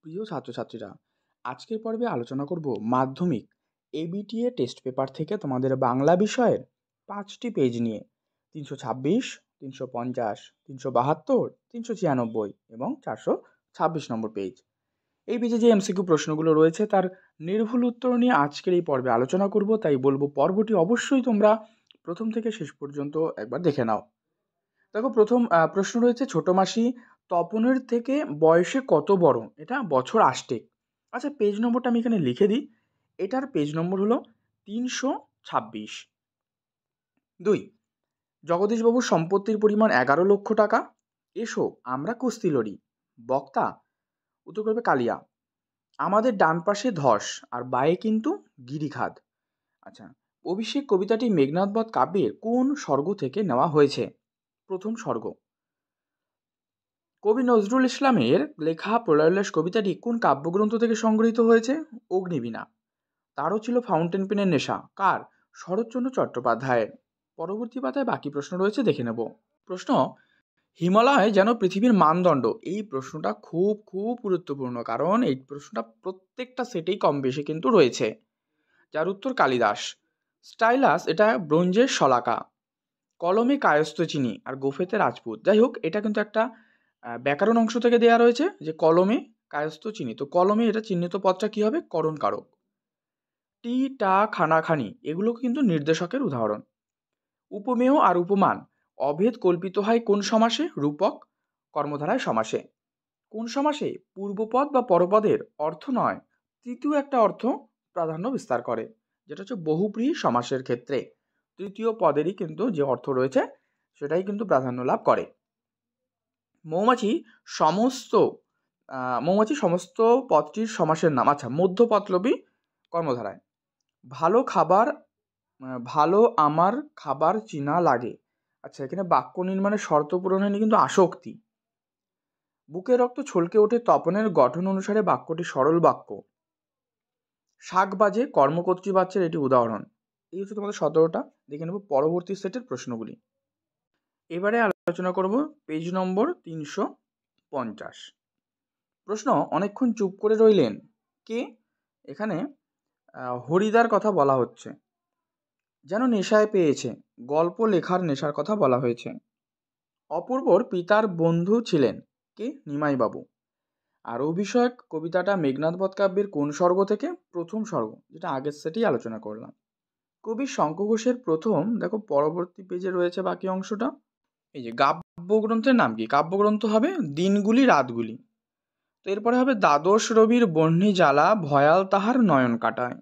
প্রিয় ছাত্রছাত্রীরা, আজকের পর্বে আলোচনা করব মাধ্যমিক এবিটিএ টেস্ট পেপার থেকে তোমাদের বাংলা বিষয়ের 5টি পেজ নিয়ে। 326, 350, 372, 396 এবং 426 নম্বর পেজ। এই পেজে যে এমসিকিউ প্রশ্নগুলো রয়েছে তার নির্ভুল উত্তর নিয়ে আজকের এই পর্বে আলোচনা করব, তাই বলবো পর্বটি অবশ্যই তোমরা প্রথম থেকে শেষ পর্যন্ত একবার দেখে নাও। দেখো, প্রথম প্রশ্ন রয়েছে, ছোট মাসি তপনের থেকে বয়সে কত বড়? এটা বছর আষ্টেক। আচ্ছা, পেজ নম্বরটা আমি এখানে লিখে দিই। এটার পেজ নম্বর হলো 326। 2, জগদীশবাবুর সম্পত্তির পরিমাণ 11 লক্ষ টাকা। এসো আমরা কুস্তি লড়ি। বক্তা উত্তর করবে কালিয়া। আমাদের ডান পাশে ধস আর বায়ে কিন্তু গিরিখাদ। আচ্ছা, অভিষেক কবিতাটি মেঘনাদ বধ কাব্যের কোন স্বর্গ থেকে নেওয়া হয়েছে? প্রথম স্বর্গ। কবি নজরুল ইসলামের লেখা প্রলয়োল্লাস কবিতাটি কোন কাব্যগ্রন্থ থেকে সংগৃহীত হয়েছে? অগ্নিবীণা। তারও ছিল ফাউন্টেন পেনের নেশা কার? শরৎচন্দ্র চট্টোপাধ্যায়ের। পরবর্তী পাতায় বাকি প্রশ্ন রয়েছে, দেখে নেব। প্রশ্ন, হিমালয় যেন পৃথিবীর মানদণ্ড। এই প্রশ্নটা খুব খুব গুরুত্বপূর্ণ, কারণ এই প্রশ্নটা প্রত্যেকটা সেটেই কম বেশি কিন্তু রয়েছে। যার উত্তর কালিদাস। স্টাইলাস এটা ব্রোঞ্জের শলাকা। কলমে কায়স্থ চিনি আর গোফেতে রাজপুত। যাই হোক, এটা কিন্তু একটা ব্যাকরণ অংশ থেকে দেয়া রয়েছে যে কলমে কায়স্থ চিনি, তো কলমে এটা চিহ্নিত পদটা কি হবে? করণ কারক। টি, টা, খানাখানি এগুলো কিন্তু নির্দেশকের উদাহরণ। উপমেয় আর উপমান অভেদ কল্পিত হয় কোন সমাসে? রূপক কর্মধারায় সমাসে। কোন সমাসে পূর্বপদ বা পরপদের অর্থ নয়, তৃতীয় একটা অর্থ প্রাধান্য বিস্তার করে, যেটা হচ্ছে বহুব্রীহি সমাসের ক্ষেত্রে তৃতীয় পদেরই কিন্তু যে অর্থ রয়েছে সেটাই কিন্তু প্রাধান্য লাভ করে। মৌমাছি সমস্ত পদটির সমাসের নাম। আচ্ছা, মধ্যপদলোপী কর্মধারায়। ভালো আমার খাবার চিনা লাগে। আচ্ছা, এখানে বাক্য নির্মাণের শর্ত পূরণে কিন্তু আসক্তি। বুকের রক্ত ছলকে ওঠে তপনের গঠন অনুসারে বাক্যটি সরল বাক্য। শাক বাজে কর্মকর্তৃবাচ্যের এটি উদাহরণ। এই হচ্ছে তোমাদের 17টা। দেখে নেব পরবর্তী সেটের প্রশ্নগুলি। এবারে আলোচনা করব পেজ নম্বর 350। প্রশ্ন, অনেকক্ষণ চুপ করে রইলেন কে? এখানে হরিদার কথা বলা হচ্ছে। যেন নেশায় পেয়েছে, গল্প লেখার নেশার কথা বলা হয়েছে। অপূর্বর পিতার বন্ধু ছিলেন কে? নিমাইবাবু। আর অভিষেক কবিতাটা মেঘনাদ বধ কাব্যের কোন স্বর্গ থেকে? প্রথম স্বর্গ, যেটা আগের সেটেই আলোচনা করলাম। কবি শঙ্খ ঘোষের প্রথম, দেখো পরবর্তী পেজে রয়েছে বাকি অংশটা। এই যে কাব্যগ্রন্থের নাম কি? কাব্যগ্রন্থ হবে দিনগুলি রাতগুলি। তো এরপরে হবে দ্বাদশ রবির বহ্নি জ্বালা ভয়াল তাহার নয়ন কাটায়।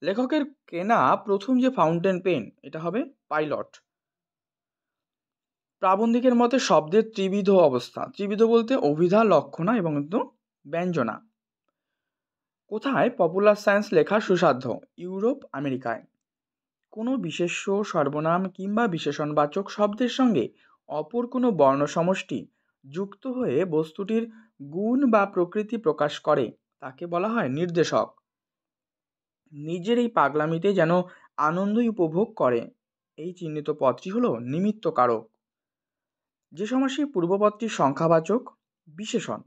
লেখকের কেনা প্রথম যে ফাউন্টেন পেন, এটা হবে পাইলট। প্রাবন্ধিকের মতে শব্দের ত্রিবিধ অবস্থা। ত্রিবিধ বলতে অভিধা, লক্ষণা এবং ব্যঞ্জনা। কোথায় পপুলার সায়েন্স লেখা সুসাধ্য? ইউরোপ, আমেরিকায়। কোনো বিশেষ্য, সর্বনাম কিংবা বিশেষণবাচক শব্দের সঙ্গে অপর কোনো বর্ণ সমষ্টি যুক্ত হয়ে বস্তুটির গুণ বা প্রকৃতি প্রকাশ করে তাকে বলা হয় নির্দেশক। নিজের এই পাগলামিতে যেন আনন্দই উপভোগ করে, এই চিহ্নিত পদটি হলো নিমিত্ত কারক। যে সমাসে পূর্বপদটি সংখ্যাবাচক বিশেষণ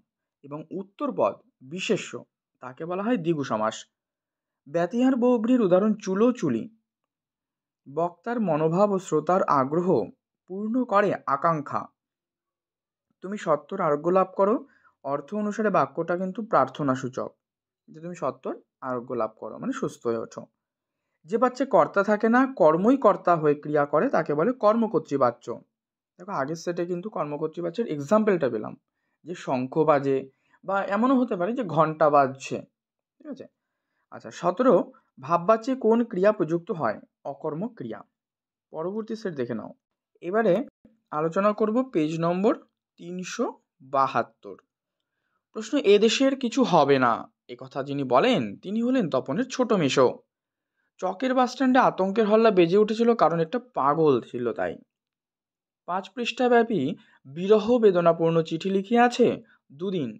এবং উত্তরপদ বিশেষ্য তাকে বলা হয় দ্বিগু সমাস। ব্যতিহার বহুব্রীহির উদাহরণ চুলো চুলি। বক্তার মনোভাব ও শ্রোতার আগ্রহ পূর্ণ করে আকাঙ্ক্ষা। তুমি সত্তর আরোগ্য লাভ করো, অর্থ অনুসারে বাক্যটা কিন্তু প্রার্থনা সূচক, যে তুমি সত্তর আরোগ্য লাভ করো মানে সুস্থ হয়ে ওঠো। যে বাচ্চা কর্তা থাকে না, কর্মই কর্তা হয়ে ক্রিয়া করে তাকে বলে কর্মকর্তৃবাচ্য। দেখো, আগের সেটে কিন্তু কর্মকর্তৃবাচ্যের এক্সাম্পলটা পেলাম, যে শঙ্খ বাজে, বা এমনও হতে পারে যে ঘন্টা বাজছে। ঠিক আছে। আচ্ছা, 17 ভাববাচ্যে কোন ক্রিয়া প্রযুক্ত হয়? অকর্মক ক্রিয়া। পরবর্তী সেট দেখে নাও। এবারে আলোচনা করব পেজ নম্বর 372। প্রশ্ন, এ দেশের কিছু হবে না এ কথা যিনি বলেন তিনি হলেন তপনের ছোট মেশো। চকের বাসস্ট্যান্ডে আতঙ্কের হল্লা বেজে উঠেছিল কারণ একটা পাগল ছিল তাই। 5 পৃষ্ঠা ব্যাপী বিরহ বেদনাপূর্ণ চিঠি লিখিয়ে আছে দুদিন।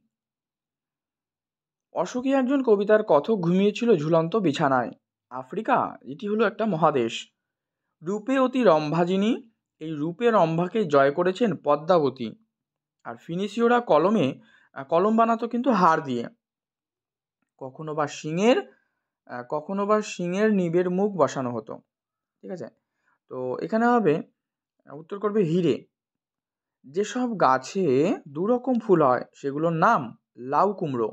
অশোকী একজন কবিতার কথক ঘুমিয়েছিল ঝুলন্ত বিছানায়। আফ্রিকা এটি হলো একটা মহাদেশ। রূপে অতি রম্ভাজিনী, এই রূপে রম্ভাকে জয় করেছেন পদ্মাবতী। আর ফিনিশীয়রা কলমে কলম বানাতো কিন্তু হাড় দিয়ে। কখনো বা শিঙের নিবের মুখ বসানো হতো। ঠিক আছে, তো এখানে হবে উত্তর করবে হিরে। যেসব গাছে দুরকম ফুল হয় সেগুলোর নাম লাউ কুমড়ো।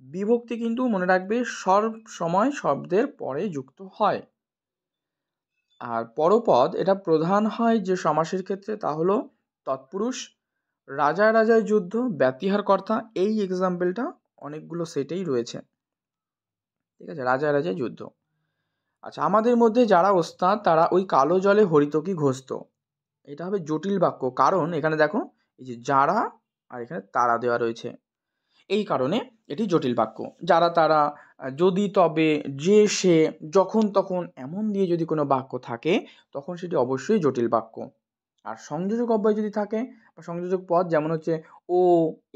বিভক্তি কিন্তু মনে রাখবে সব সময় শব্দের পরে যুক্ত হয়। আর পরপদ এটা প্রধান হয় যে সমাসের ক্ষেত্রে, তা হলো তৎপুরুষ। রাজায় রাজায় যুদ্ধ, ব্যতিহার কর্তা, এই এক্সাম্পলটা অনেকগুলো সেটেই রয়েছে। ঠিক আছে, রাজায় রাজায় যুদ্ধ। আচ্ছা, আমাদের মধ্যে যারা ওস্তাদ তারা ওই কালো জলে হরিতকি ঘসত। এটা হবে জটিল বাক্য, কারণ এখানে দেখো এই যে যারা আর এখানে তারা দেওয়া রয়েছে, এই কারণে এটি জটিল বাক্য। যারা তারা, যদি তবে, যে সে, যখন তখন এমন দিয়ে যদি কোনো বাক্য থাকে তখন সেটি অবশ্যই জটিল বাক্য। আর সংযোজক অব্যয় যদি থাকে বা সংযোজক পদ যেমন হচ্ছে ও,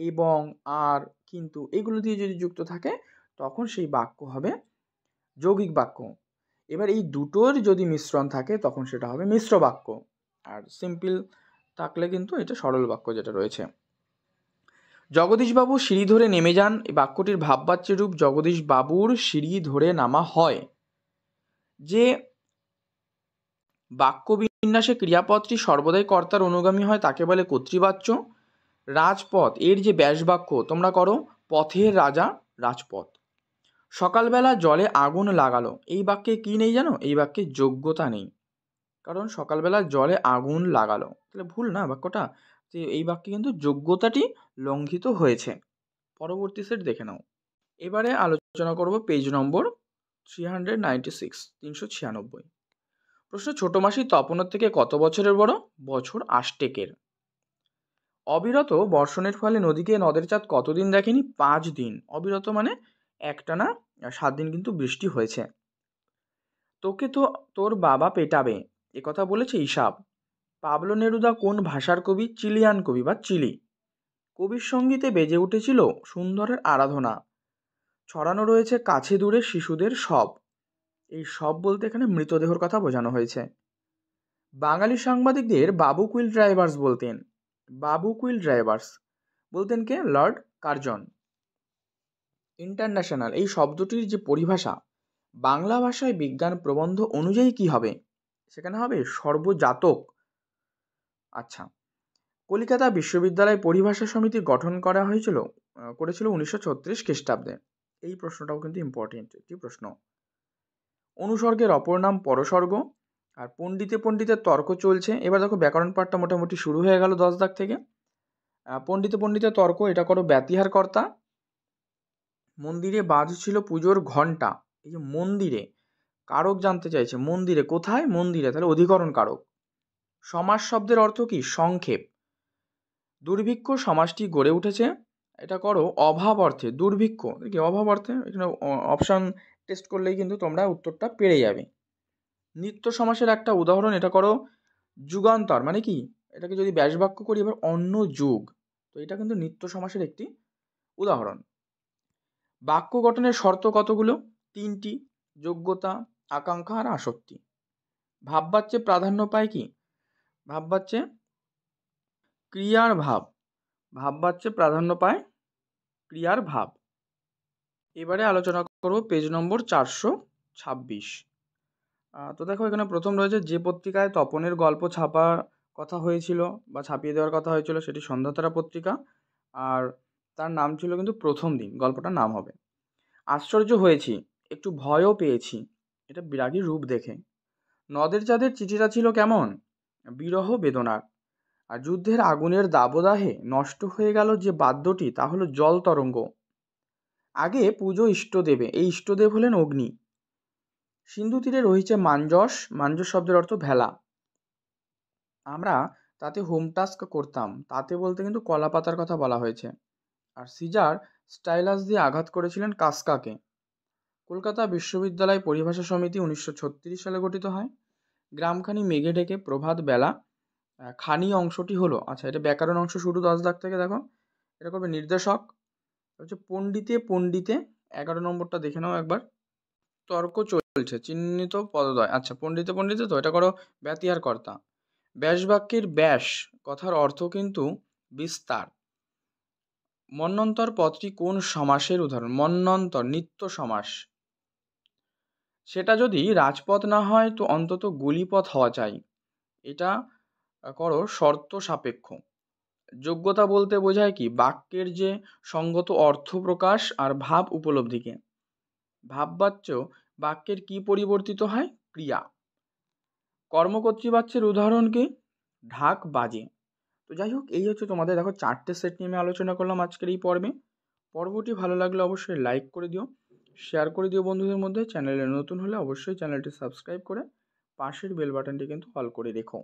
এবং, আর, কিন্তু, এগুলো দিয়ে যদি যুক্ত থাকে তখন সেই বাক্য হবে যৌগিক বাক্য। এবার এই দুটোর যদি মিশ্রণ থাকে তখন সেটা হবে মিশ্র বাক্য। আর সিম্পল থাকলে কিন্তু এটা সরল বাক্য যেটা রয়েছে। জগদীশবাবু সিঁড়ি ধরে নেমে যান, এই বাক্যটির ভাববাচ্যের রূপ জগদীশ বাবুর সিঁড়ি ধরে নামা হয়। যে বাক্য বিন্যাসে ক্রিয়াপদটি সর্বদাই কর্তার অনুগামী হয় তাকে বলে কর্তৃবাচ্য। রাজপথ এর যে ব্যাস বাক্য তোমরা করো, পথের রাজা রাজপথ। সকালবেলা জলে আগুন লাগালো, এই বাক্যে কি নেই জানো? এই বাক্যে যোগ্যতা নেই, কারণ সকালবেলা জলে আগুন লাগালো, তাহলে ভুল না বাক্যটা। যে এই বাক্যে কিন্তু যোগ্যতাটি লঙ্ঘিত হয়েছে। পরবর্তী সেট দেখে নাও। এবারে আলোচনা করব পেজ নম্বর 396। প্রশ্ন, ছোট মাসি তপনের থেকে কত বছরের বড়? বছর আষ্টেকের। অবিরত বর্ষণের ফলে নদীকে নদের চাঁদ কতদিন দেখেনি? 5 দিন। অবিরত মানে একটানা 7 দিন কিন্তু বৃষ্টি হয়েছে। তোকে তো তোর বাবা পেটাবে, একথা বলেছে ইসাব। পাবলো নেরুদা কোন ভাষার কবি? চিলিয়ান কবি বা চিলি। কবির সঙ্গীতে বেজে উঠেছিল সুন্দরের আরাধনা। ছড়ানো রয়েছে কাছে দূরে শিশুদের সব। এই সব বলতে এখানে মৃতদেহর কথা বোঝানো হয়েছে। বাঙালি সাংবাদিকদের বাবু কুইল ড্রাইভার্স বলতেন। বাবু কুইল ড্রাইভার্স বলতেন কে? Lord Curzon. ইন্টারন্যাশনাল এই শব্দটির যে পরিভাষা বাংলা ভাষায় বিজ্ঞান প্রবন্ধ অনুযায়ী কি হবে? সেখানে হবে সর্বজাতক। আচ্ছা, কলিকাতা বিশ্ববিদ্যালয় পরিভাষা সমিতি গঠন করেছিল 1936 খ্রিস্টাব্দে। এই প্রশ্নটাও কিন্তু ইম্পর্টেন্ট একটি প্রশ্ন। অনুসর্গের অপর নাম পরসর্গ। আর পণ্ডিতে পণ্ডিতের তর্ক চলছে। এবার দেখো ব্যাকরণ পাঠটা মোটামুটি শুরু হয়ে গেল 10 দাগ থেকে। পণ্ডিতে পণ্ডিতের তর্ক, এটা করো ব্যতিহার কর্তা। মন্দিরে বাজছিল পুজোর ঘণ্টা, এই যে মন্দিরে, কারক জানতে চাইছে, মন্দিরে কোথায়? মন্দিরে, তাহলে অধিকরণ কারক। সমাস শব্দের অর্থ কি? সংক্ষেপ। দুর্ভিক্ষ সমাসটি গড়ে উঠেছে, এটা করো অভাব অর্থে। দুর্ভিক্ষ কি অভাব অর্থে? এখানে অপশান টেস্ট করলেই কিন্তু তোমরা উত্তরটা পেরে যাবে। নিত্য সমাসের একটা উদাহরণ, এটা করো যুগান্তর, মানে কি? এটাকে যদি ব্যাস বাক্য করি এবার অন্য যুগ, তো এটা কিন্তু নিত্য সমাসের একটি উদাহরণ। বাক্য গঠনের শর্ত কতগুলো? 3টি, যোগ্যতা, আকাঙ্ক্ষা আর আসক্তি। ভাববাচ্যে প্রাধান্য পায় কি? ভাববাচ্যে ক্রিয়ার ভাব। ভাববাচ্যে প্রাধান্য পায় ক্রিয়ার ভাব। এবারে আলোচনা করব পেজ নম্বর 426। তো দেখো এখানে প্রথম রয়েছে, যে পত্রিকায় তপনের গল্প ছাপার কথা হয়েছিল বা ছাপিয়ে দেওয়ার কথা হয়েছিল সেটি সন্ধ্যাতারা পত্রিকা। আর তার নাম ছিল কিন্তু প্রথম দিন, গল্পটার নাম হবে। আশ্চর্য হয়েছি, একটু ভয়ও পেয়েছি, এটা বিরাগীর রূপ দেখে। নদের চাঁদের চিঠিটা ছিল কেমন? বিরহ বেদনার। আর যুদ্ধের আগুনের দাবদাহে নষ্ট হয়ে গেল যে বাদ্যটি, তা হলো জল তরঙ্গ। আগে পুজো ইষ্টদেবে, এই ইষ্টদেব হলেন অগ্নি। সিন্ধু তীরে রয়েছে মাঞ্জস, মাঞ্জস শব্দের অর্থ ভেলা। আমরা তাতে হোম টাস্ক করতাম, তাতে বলতে কিন্তু কলা পাতার কথা বলা হয়েছে। আর সিজার স্টাইলাস দিয়ে আঘাত করেছিলেন কাসকাকে। কলকাতা বিশ্ববিদ্যালয় পরিভাষা সমিতি 1936 সালে গঠিত হয়। গ্রামখানি মেঘে ঢেকে প্রভাত বেলা। খানি অংশটি হলো, আচ্ছা এটা ব্যাকরণ অংশ শুরু 10 দাগ থেকে দেখো। এটা করবে নির্দেশক। হচ্ছে পণ্ডিতে পণ্ডিতে, 11 নম্বরটা দেখে নাও একবার। তর্ক চলছে, চিহ্নিত পদদ্বয়। আচ্ছা পণ্ডিতে পণ্ডিতে, তো এটা করো ব্যতিহার কর্তা। ব্যাস বাক্যের ব্যাস কথার অর্থ কিন্তু বিস্তার। মন্বন্তর পদটি কোন সমাসের উদাহরণ? মন্বন্তর নিত্য সমাস। সেটা যদি রাজপথ না হয় তো অন্তত গলিপথ হওয়া চাই। এটা করো শর্ত সাপেক্ষ। যোগ্যতা বলতে বোঝায় কি? বাক্যের যে সঙ্গত অর্থ প্রকাশ আর ভাব উপলব্ধিকে। ভাববাচ্য বাক্যের কি পরিবর্তিত হয়? ক্রিয়া। কর্মকর্তৃবাচ্যের উদাহরণ কি? ঢাক বাজে। তো যাই হোক, এই হচ্ছে তোমাদের দেখো 4টে সেট নিয়ে আমি আলোচনা করলাম আজকের এই পর্বে। পর্বটি ভালো লাগলে অবশ্যই লাইক করে দিও, শেয়ার করে দিও বন্ধুদের মধ্যে। চ্যানেলে নতুন হলে অবশ্যই চ্যানেলটি সাবস্ক্রাইব করে পাশের বেল বাটনটি কিন্তু অল করে রেখো।